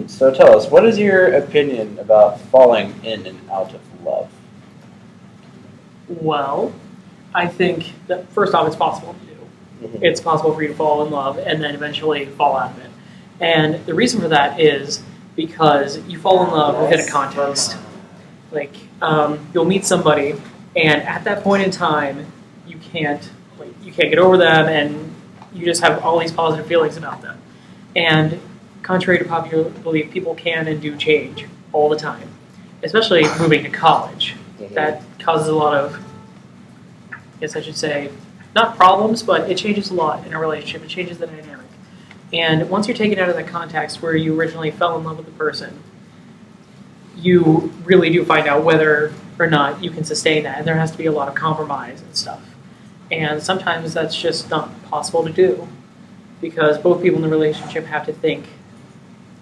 So tell us, what is your opinion about falling in and out of love? Well, I think that first off, it's possible to do. It's possible for you to fall in love and then eventually fall out of it. And the reason for that is because you fall in love within a context. Like, you'll meet somebody, and at that point in time, you can't get over them, and you just have all these positive feelings about them. And contrary to popular belief, people can and do change all the time, especially moving to college. That causes a lot of, I guess I should say, not problems, but it changes a lot in a relationship. It changes the dynamic. And once you're taken out of that context where you originally fell in love with the person, you really do find out whether or not you can sustain that. And there has to be a lot of compromise and stuff. And sometimes that's just not possible to do because both people in the relationship have to think.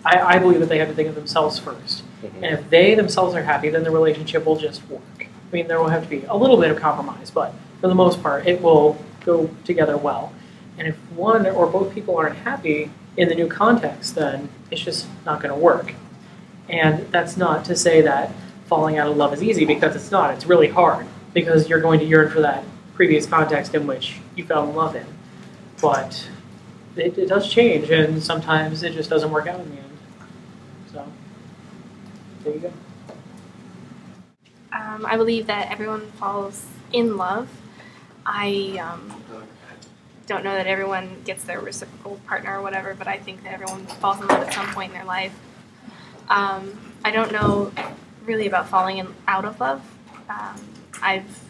I believe that they have to think of themselves first. And if they themselves are happy, then the relationship will just work. I mean, there will have to be a little bit of compromise, but for the most part, it will go together well. And if one or both people aren't happy in the new context, then it's just not going to work. And that's not to say that falling out of love is easy, because it's not. It's really hard because you're going to yearn for that previous context in which you fell in love in. But it does change, and sometimes it just doesn't work out in the end. So, there you go. I believe that everyone falls in love. I don't know that everyone gets their reciprocal partner or whatever, but I think that everyone falls in love at some point in their life. I don't know really about falling out of love. I've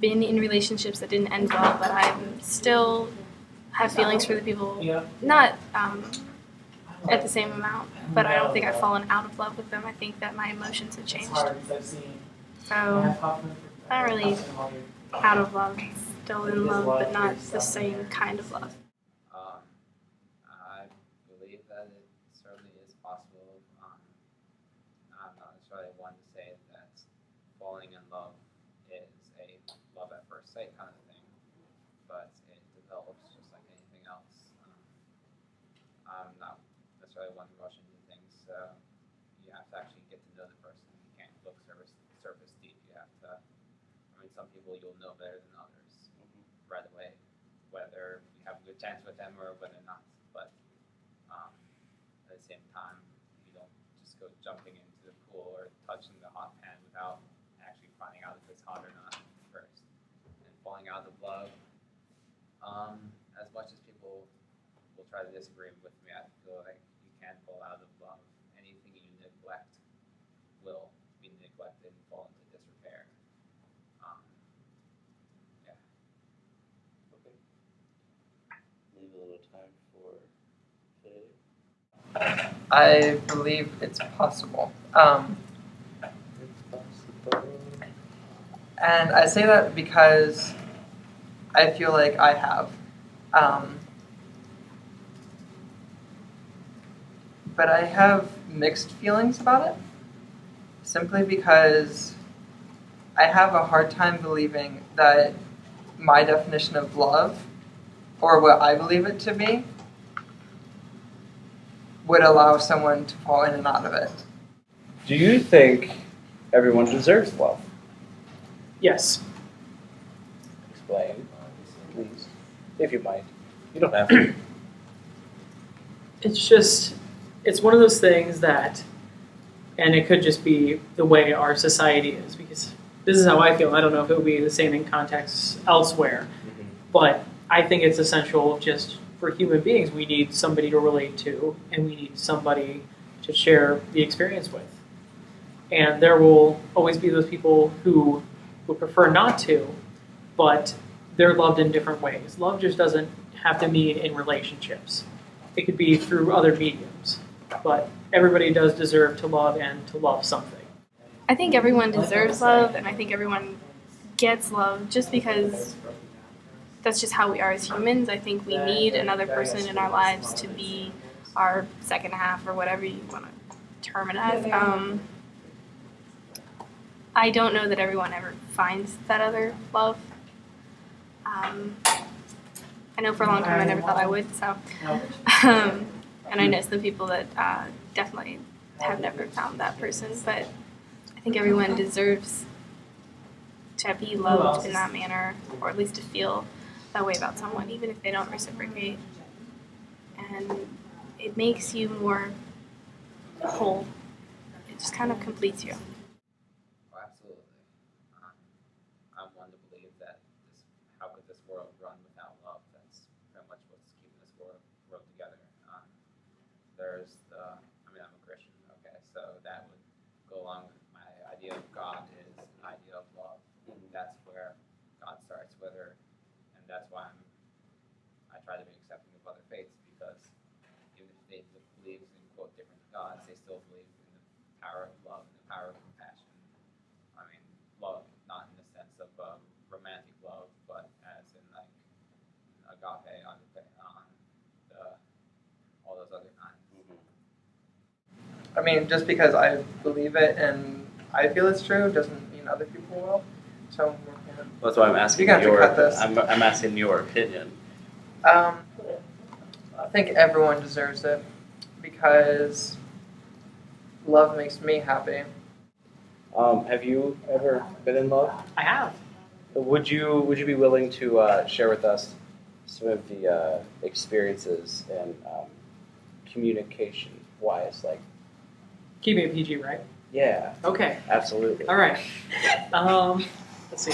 been in relationships that didn't end well, but I still have feelings for the people. Not at the same amount, but I don't think I've fallen out of love with them. I think that my emotions have changed. So, not really out of love, still in love, but not the same kind of love. I believe that it certainly is possible. I'm not necessarily one to say that falling in love is a love at first sight kind of thing, but it develops just like anything else. I'm not necessarily one to rush into things, so you have to actually get to know the person. You can't look surface deep. You have to. I mean, some people you'll know better than others right away, whether you have a good chance with them or whether not. But at the same time, you don't just go jumping into the pool or touching the hot pan without actually finding out if it's hot or not first. And falling out of love, as much as people will try to disagree with me, I feel like you can't fall out of love. Anything you neglect will be neglected and fall into disrepair. Yeah. Okay. Leave a little time for today. I believe it's possible. And I say that because I feel like I have. But I have mixed feelings about it, simply because I have a hard time believing that my definition of love, or what I believe it to be, would allow someone to fall in and out of it. Do you think everyone deserves love? Yes. Explain, please, if you might. You don't have to. It's one of those things that, and it could just be the way our society is, because this is how I feel. I don't know if it would be the same in contexts elsewhere, but I think it's essential just for human beings. We need somebody to relate to, and we need somebody to share the experience with. And there will always be those people who would prefer not to, but they're loved in different ways. Love just doesn't have to mean in relationships. It could be through other mediums. But everybody does deserve to love and to love something. I think everyone deserves love, and I think everyone gets love just because that's just how we are as humans. I think we need another person in our lives to be our second half, or whatever you want to term it as. I don't know that everyone ever finds that other love. I know for a long time I never thought I would, so. And I know some people that definitely have never found that person, but I think everyone deserves to be loved in that manner, or at least to feel that way about someone, even if they don't reciprocate. And it makes you more whole. It just kind of completes you. Oh, absolutely. Um, I'm one to believe that how could this world run without love? That's pretty much what's keeping this world together. I'm a Christian, okay, so that would go along with my idea of God is an idea of love. That's where God starts, and that's why I try to be accepting of other faiths, because even if they believe in quote different gods, they still believe in the power of love and the power of compassion. I mean, love, not in the sense of romantic love, but as in like agape, on all those other kinds. I mean, just because I believe it and I feel it's true doesn't mean other people will. So That's why I'm asking You have to your. cut this. I'm asking your opinion. I think everyone deserves it because love makes me happy. Have you ever been in love? I have. Would you be willing to share with us some of the experiences and communication wise, like? Keeping it PG, right? Yeah, Okay. absolutely. All right. Let's see.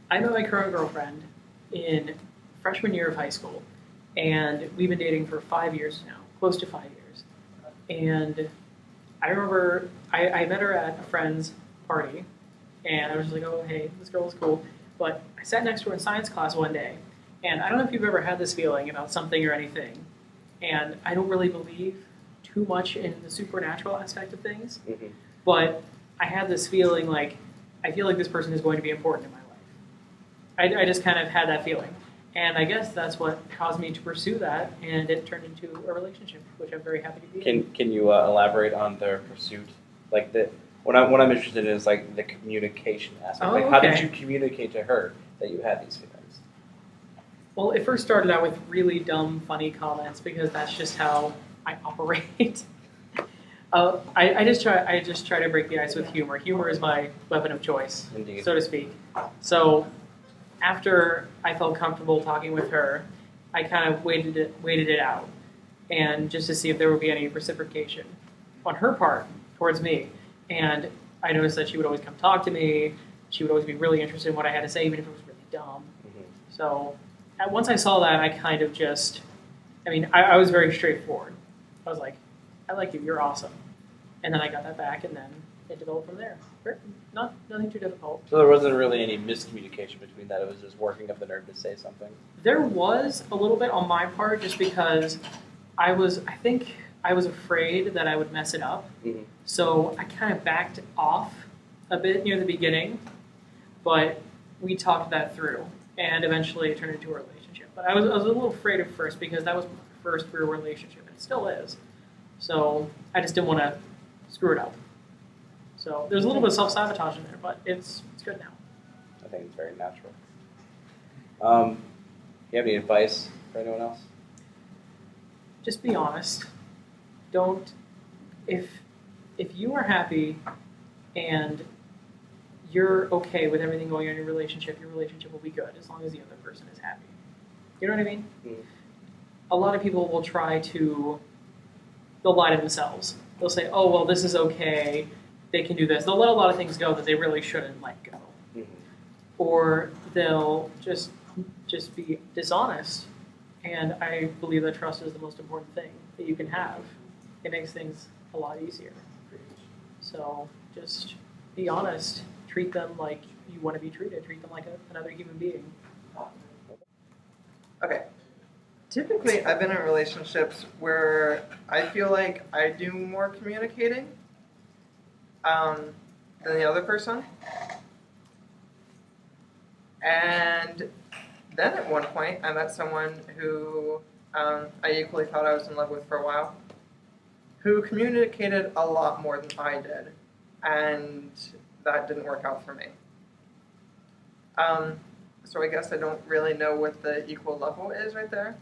I met my current girlfriend in freshman year of high school, and we've been dating for 5 years now, close to 5 years. And I remember I met her at a friend's party, and I was just like, oh, hey, this girl is cool. But I sat next to her in science class one day, and I don't know if you've ever had this feeling about something or anything, and I don't really believe too much in the supernatural aspect of things, Mm-hmm. but I had this feeling like, I feel like this person is going to be important in my life. I just kind of had that feeling. And I guess that's what caused me to pursue that, and it turned into a relationship, which I'm very happy to be in. Can you elaborate on the pursuit? Like what I'm interested in is like the communication aspect. Oh, Like how did okay. you communicate to her that you had these feelings? Well, it first started out with really dumb, funny comments because that's just how I operate. I just try to break the ice with humor. Humor is my weapon of choice, Indeed. so to speak. So after I felt comfortable talking with her, I kind of waited it out, and just to see if there would be any reciprocation on her part towards me. And I noticed that she would always come talk to me. She would always be really interested in what I had to say, even if it was really dumb. Mm-hmm. So once I saw that, I kind of just, I was very straightforward. I was like, I like you, you're awesome. And then I got that back, and then it developed from there. Nothing too difficult. So there wasn't really any miscommunication between that. It was just working up the nerve to say something. There was a little bit on my part, just because I think I was afraid that I would mess it up. Mm-hmm. So I kind of backed off a bit near the beginning, but we talked that through, and eventually it turned into a relationship. But I was a little afraid at first because that was my first real relationship, and it still is. So I just didn't want to screw it up. So there's a little bit of self-sabotage in there, but it's good now. I think it's very natural. Do you have any advice for anyone else? Just be honest. Don't, if you are happy and you're okay with everything going on in your relationship will be good as long as the other person is happy. You know what I mean? Mm-hmm. A lot of people will they'll lie to themselves. They'll say, oh, well, this is okay. They can do this. They'll let a lot of things go that they really shouldn't let go. Mm-hmm. Or they'll just be dishonest. And I believe that trust is the most important thing that you can have. It makes things a lot easier. So just be honest. Treat them like you want to be treated. Treat them like another human being. Okay. Typically, I've been in relationships where I feel like I do more communicating than the other person. And then at one point, I met someone who I equally thought I was in love with for a while, who communicated a lot more than I did, and that didn't work out for me. So I guess I don't really know what the equal level is right there.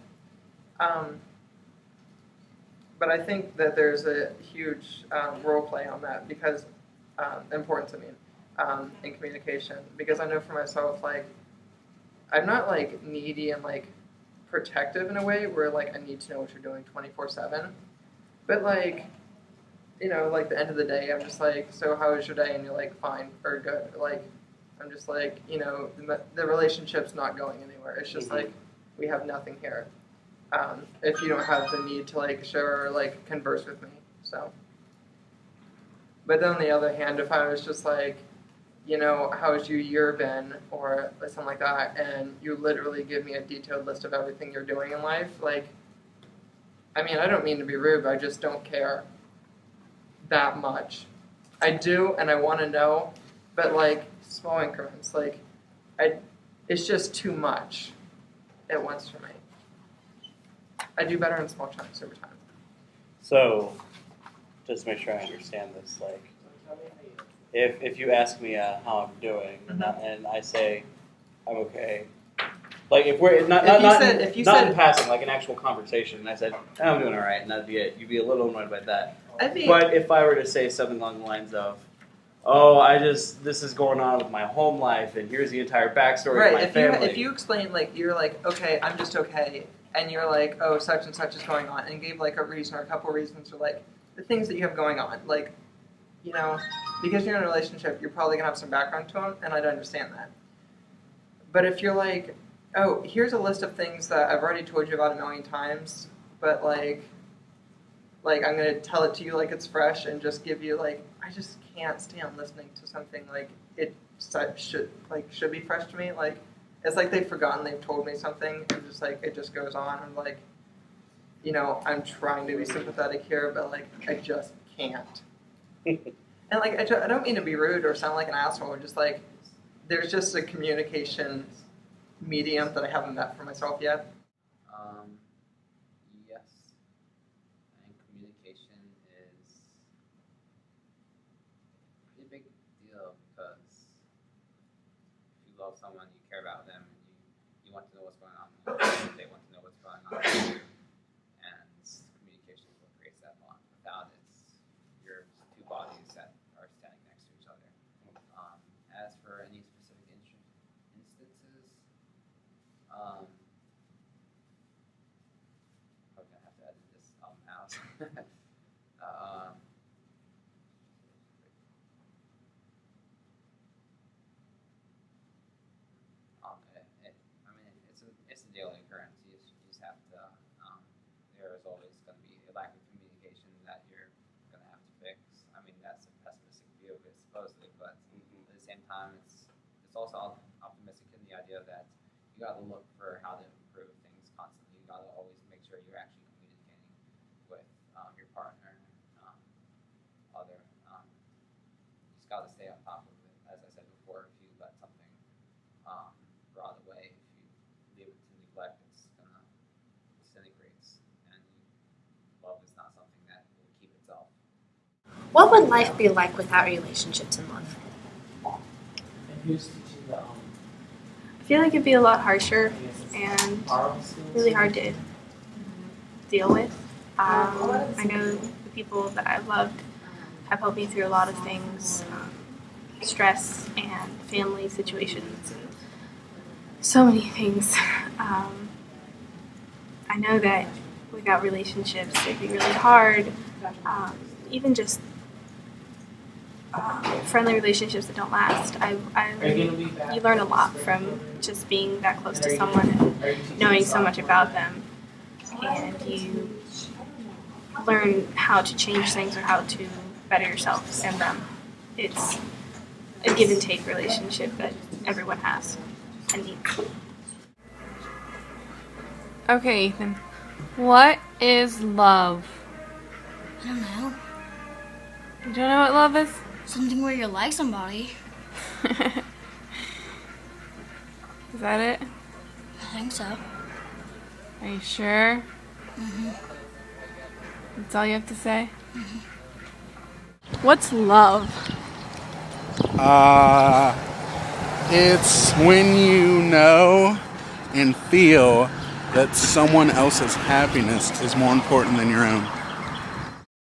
But I think that there's a huge role play on that because importance. In communication, because I know for myself, like, I'm not like needy and like protective in a way where like I need to know what you're doing 24/7, but like, like the end of the day, I'm just like, so how was your day? And you're like, fine or good. Like, I'm just like, the relationship's not going anywhere. It's just like we have nothing here. If you don't have the need to like share or like converse with me, so. But then on the other hand, if I was just like, how's your year been, or something like that, and you literally give me a detailed list of everything you're doing in life, like, I mean, I don't mean to be rude, but I just don't care that much. I do, and I want to know, but like small increments, like, it's just too much at once for me. I do better in small chunks over time. So, just to make sure I understand this, like, if you ask me how I'm doing, and I say I'm okay, like if we're not in passing, like an actual conversation, and I said I'm doing all right, and that'd be it. You'd be a little annoyed by that. But if I were to say something along the lines of, this is going on with my home life, and here's the entire backstory of my family. If you explain, like, you're like, okay, I'm just okay, and you're like, oh, such and such is going on, and gave like a reason or a couple reasons, or like the things that you have going on, like, because you're in a relationship, you're probably gonna have some background to them, and I'd understand that. But if you're like, oh, here's a list of things that I've already told you about a million times, but like I'm gonna tell it to you like it's fresh and just give you like, I just can't stand listening to something like it should be fresh to me. Like, it's like they've forgotten they've told me something, and just like it just goes on, and like, I'm trying to be sympathetic here, but like I just can't. And like I don't mean to be rude or sound like an asshole. Just like there's just a communication medium that I haven't met for myself yet. Yes, I think communication is a pretty big deal because if you love someone, you care about them, and you want to know what's going on. They want to know what's going on. And communication is what creates that bond. Without it, you're two bodies that are standing next to each other. As for any specific instances, I'm gonna have to edit this out. It's a daily occurrence. You just have to. There is always going to be a lack of communication that you're going to have to fix. I mean, that's a pessimistic view of it, supposedly, but at the same time, it's also optimistic in the idea that you got to look for how to improve things constantly. You got to always make sure you're actually communicating with your partner, other. You just got to stay on top of it. As I said before, if you let something rot away, if you leave it to neglect, it's gonna disintegrate, and love is not something that will keep itself. What would life be like without relationships and love? And who's teaching the I feel like it'd be a lot harsher and really hard to deal with. I know the people that I've loved have helped me through a lot of things, stress and family situations and so many things. I know that without relationships it'd be really hard, even just friendly relationships that don't last. You learn a lot from just being that close to someone and knowing so much about them, and you learn how to change things or how to better yourself and them. It's a give and take relationship that everyone has and needs. Okay, Ethan. What is love? I don't know. You don't know what love is? Something where you like somebody. Is that it? I think so. Are you sure? Mm-hmm. That's all you have to say? Mm-hmm. What's love? It's when you know and feel that someone else's happiness is more important than your own.